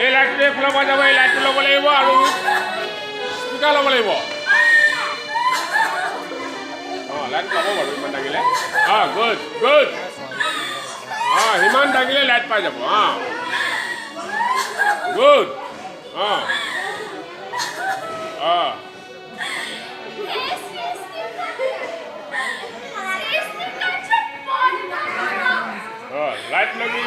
এই লাইটটো এইফালৰ পৰা যাব, এই লাইটটো ল'ব লাগিব আৰু স্পিকাৰ ল'ব লাগিব। লাইট ল'ব বাৰু ইমান দাঙিলে। Good good. সিমান দাঙিলে লাইট পাই যাব। গুড। লাইট লাগি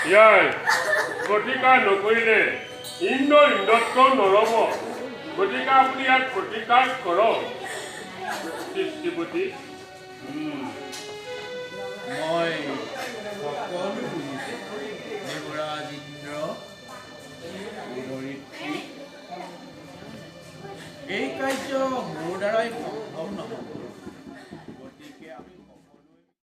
ইয়াৰ প্ৰতিকাৰ নকৰিলে ইন্দ্ৰত্ব নৰব। গতিকে আপুনি ইয়াত প্ৰতিকাৰ কৰক সৃষ্টিপতি। মই সকলো শুনিছোঁ দেৱৰাজ ইন্দ্ৰ এই কাৰ্য মোৰ দ্বাৰাই সম্ভৱ নহয়।